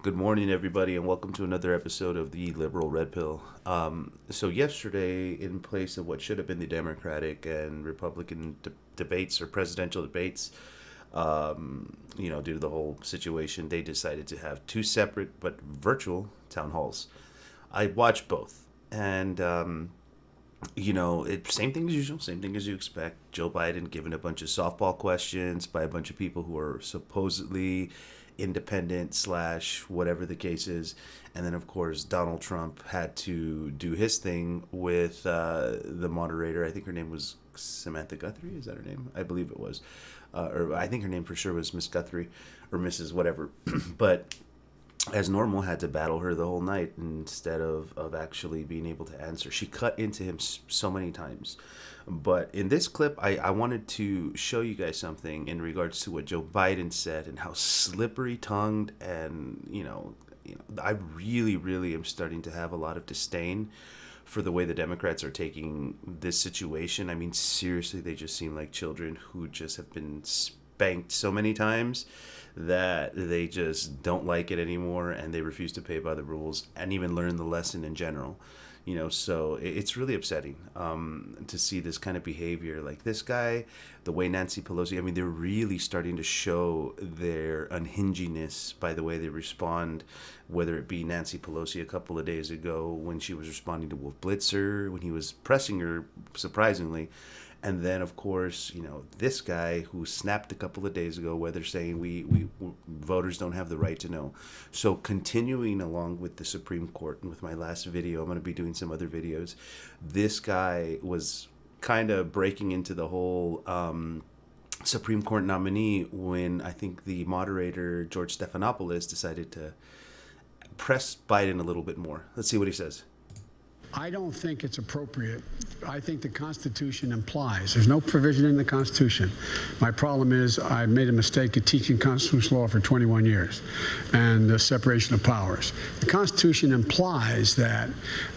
Good morning, everybody, and welcome to another episode of the Liberal Red Pill. So yesterday, in place of what should have been the Democratic and Republican debates or presidential debates, due to the whole situation, they decided to have two separate but virtual town halls. I watched both, and same thing as usual, same thing as you expect. Joe Biden given a bunch of softball questions by a bunch of people who are supposedly independent slash whatever the case is, and then of course Donald Trump had to do his thing with the moderator. I think her name was Samantha Guthrie. Is that her name? I believe it was, or I think her name for sure was Miss Guthrie or Mrs. whatever. But as normal, had to battle her the whole night instead of actually being able to answer. She cut into him so many times. But in this clip, I wanted to show you guys something in regards to what Joe Biden said and how slippery tongued and, I really, really am starting to have a lot of disdain for the way the Democrats are taking this situation. I mean, seriously, they just seem like children who just have been spanked so many times that they just don't like it anymore and they refuse to play by the rules and even learn the lesson in general. So it's really upsetting to see this kind of behavior. Like this guy, the way Nancy Pelosi, I mean, they're really starting to show their unhinginess by the way they respond, whether it be Nancy Pelosi a couple of days ago when she was responding to Wolf Blitzer, when he was pressing her, surprisingly. And then, of course, this guy who snapped a couple of days ago where they're saying we voters don't have the right to know. So continuing along with the Supreme Court, and with my last video, I'm going to be doing some other videos. This guy was kind of breaking into the whole Supreme Court nominee when I think the moderator, George Stephanopoulos, decided to press Biden a little bit more. Let's see what he says. I don't think it's appropriate. I think the Constitution implies. There's no provision in the Constitution. My problem is I made a mistake of teaching constitutional law for 21 years and the separation of powers. The Constitution implies that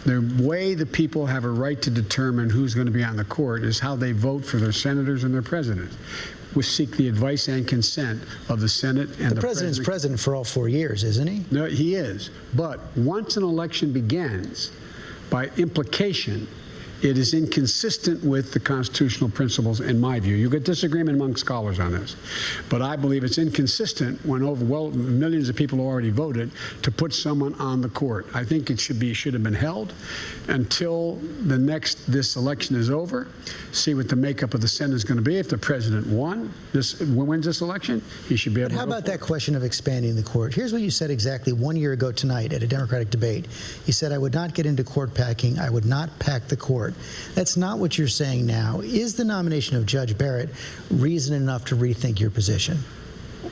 the way the people have a right to determine who's going to be on the court is how they vote for their senators and their president. We seek the advice and consent of the Senate and the president's president for all 4 years, isn't he? No, he is. But once an election begins, by implication, it is inconsistent with the constitutional principles, in my view. You get disagreement among scholars on this. But I believe it's inconsistent when millions of people already voted to put someone on the court. I think it should have been held until this election is over, see what the makeup of the Senate is going to be. If the president wins this election, he should be able to. But how about that question of expanding the court? Here's what you said exactly 1 year ago tonight at a Democratic debate. You said, I would not get into court packing. I would not pack the court. That's not what you're saying now. Is the nomination of Judge Barrett reason enough to rethink your position?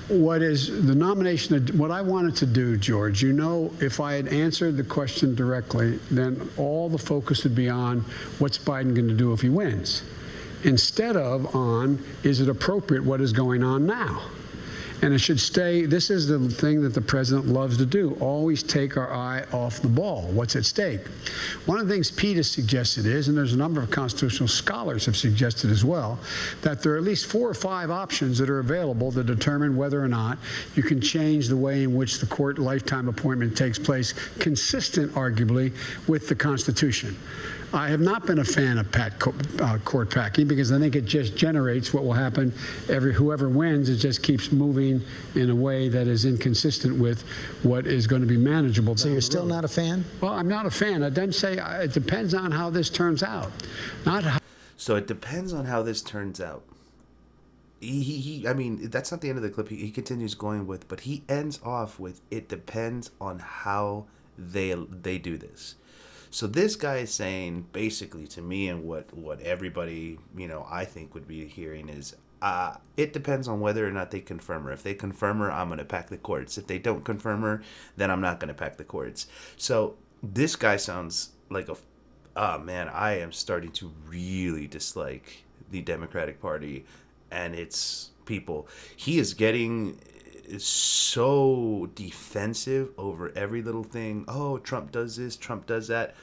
What I wanted to do, George, if I had answered the question directly, then all the focus would be on what's Biden going to do if he wins, instead of on, is it appropriate what is going on now? And it should stay. This is the thing that the president loves to do, always take our eye off the ball. What's at stake? One of the things Pete has suggested is, and there's a number of constitutional scholars have suggested as well, that there are at least 4 or 5 options that are available to determine whether or not you can change the way in which the court lifetime appointment takes place, consistent, arguably, with the Constitution. I have not been a fan of court packing because I think it just generates what will happen. Whoever wins, it just keeps moving in a way that is inconsistent with what is going to be manageable. So you're still not a fan? Well, I'm not a fan. I then say it depends on how this turns out. So it depends on how this turns out. I mean, that's not the end of the clip. He continues going with, but he ends off with, it depends on how they do this. So this guy is saying, basically, to me, and what everybody, I think would be hearing is, it depends on whether or not they confirm her. If they confirm her, I'm going to pack the courts. If they don't confirm her, then I'm not going to pack the courts. So this guy sounds like man, I am starting to really dislike the Democratic Party and its people. He is getting so defensive over every little thing. Oh, Trump does this, Trump does that.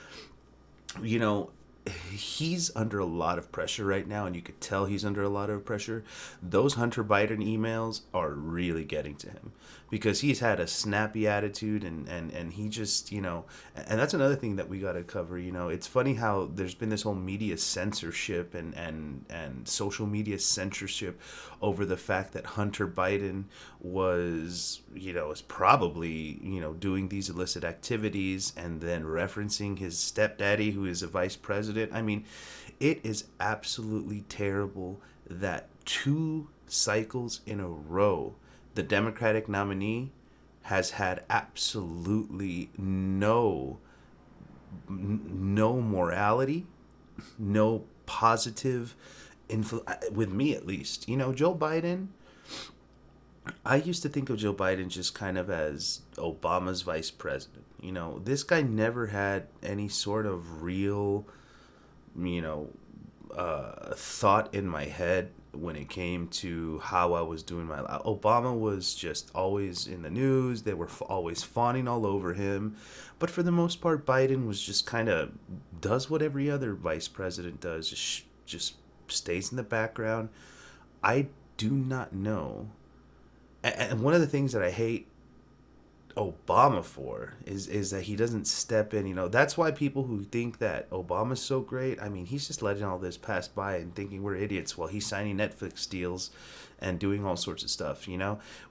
he's under a lot of pressure right now, and you could tell he's under a lot of pressure. Those Hunter Biden emails are really getting to him because he's had a snappy attitude, and he just, and that's another thing that we got to cover. It's funny how there's been this whole media censorship and social media censorship over the fact that Hunter Biden is probably, doing these illicit activities and then referencing his stepdaddy, who is a vice president. I mean, it is absolutely terrible that 2 cycles in a row, the Democratic nominee has had absolutely no morality, no positive influence, with me at least. Joe Biden, I used to think of Joe Biden just kind of as Obama's vice president. This guy never had any sort of real, thought in my head when it came to how I was doing my life. Obama was just always in the news. They were always fawning all over him. But for the most part, Biden was just kind of does what every other vice president does, just stays in the background. I do not know. And one of the things that I hate Obama for is that he doesn't step in. That's why people who think that Obama's so great, I mean, he's just letting all this pass by and thinking we're idiots while he's signing Netflix deals and doing all sorts of stuff.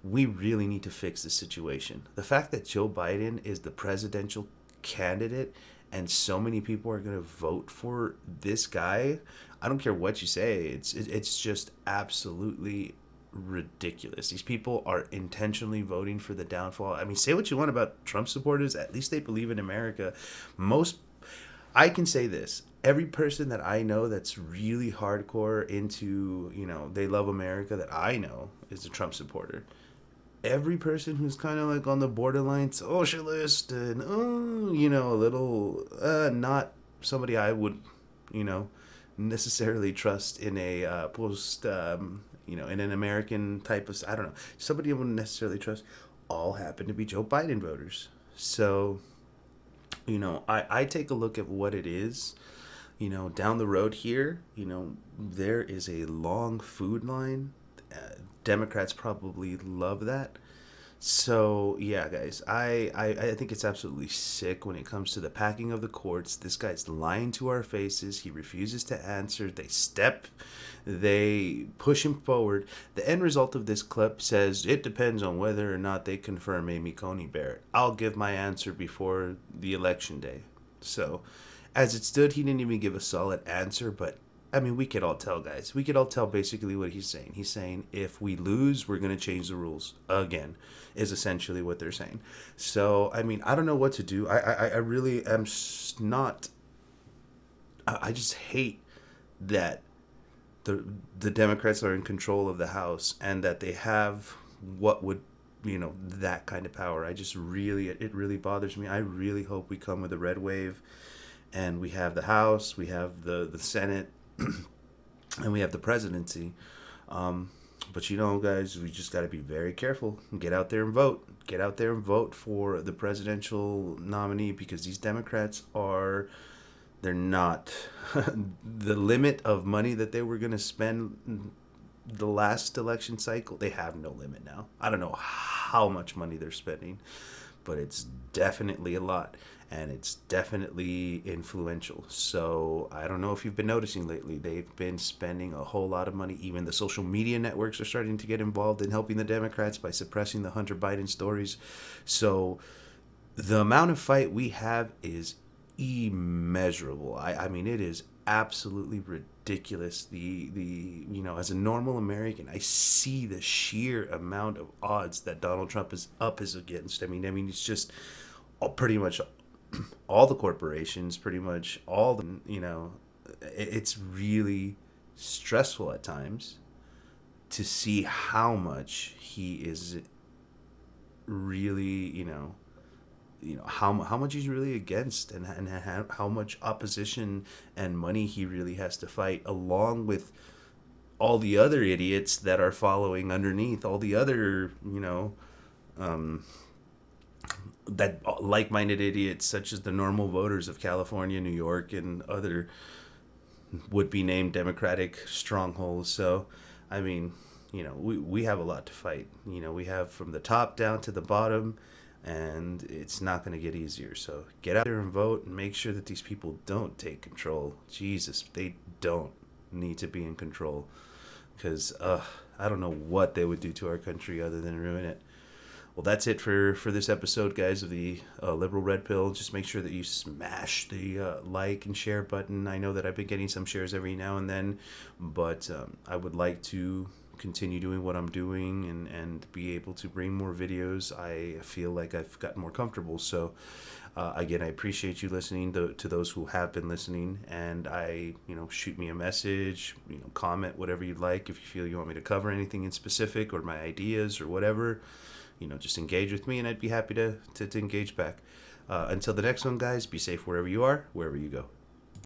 We really need to fix the situation. The fact that Joe Biden is the presidential candidate and so many people are going to vote for this guy, I don't care what you say, it's just absolutely ridiculous. These people are intentionally voting for the downfall. I mean, say what you want about Trump supporters, at least they believe in America. I can say this, every person that I know that's really hardcore into, they love America, that I know is a Trump supporter. Every person who's kind of like on the borderline socialist and a little not somebody I would necessarily trust in a post in an American type of, I don't know, somebody I wouldn't necessarily trust, all happen to be Joe Biden voters. So I take a look at what it is. Down the road here, there is a long food line. Democrats probably love that. So yeah, guys, I think it's absolutely sick when it comes to the packing of the courts. This guy's lying to our faces. He refuses to answer. They push him forward. The end result of this clip says it depends on whether or not they confirm Amy Coney Barrett. I'll give my answer before the election day. So as it stood, he didn't even give a solid answer, but I mean, we could all tell, guys. We could all tell basically what he's saying. He's saying, if we lose, we're going to change the rules again, is essentially what they're saying. So, I mean, I don't know what to do. I really am not... I just hate that the Democrats are in control of the House and that they have what would, that kind of power. It really bothers me. I really hope we come with a red wave and we have the House, we have the Senate, and we have the presidency. But guys, we just got to be very careful. Get out there and vote. Get out there and vote for the presidential nominee, because these Democrats they're not the limit of money that they were going to spend the last election cycle. They have no limit now. I don't know how much money they're spending, but it's definitely a lot. And it's definitely influential. So I don't know if you've been noticing lately, they've been spending a whole lot of money. Even the social media networks are starting to get involved in helping the Democrats by suppressing the Hunter Biden stories. So the amount of fight we have is immeasurable. I mean, it is absolutely ridiculous. As a normal American, I see the sheer amount of odds that Donald Trump is against. I mean, it's just pretty much all the corporations, pretty much all the, it's really stressful at times to see how much he is really, how much he's really against, and how much opposition and money he really has to fight, along with all the other idiots that are following underneath, all the other, that like-minded idiots, such as the normal voters of California, New York, and other would be named Democratic strongholds. So, I mean, we have a lot to fight. We have from the top down to the bottom, and it's not going to get easier. So get out there and vote and make sure that these people don't take control. Jesus, they don't need to be in control, because I don't know what they would do to our country other than ruin it. Well, that's it for this episode, guys, of the Liberal Red Pill. Just make sure that you smash the like and share button. I know that I've been getting some shares every now and then, but I would like to continue doing what I'm doing and be able to bring more videos. I feel like I've gotten more comfortable. So, again, I appreciate you listening to those who have been listening. And shoot me a message, comment whatever you'd like. If you feel you want me to cover anything in specific or my ideas or whatever, just engage with me, and I'd be happy to engage back. Until the next one, guys, be safe wherever you are, wherever you go.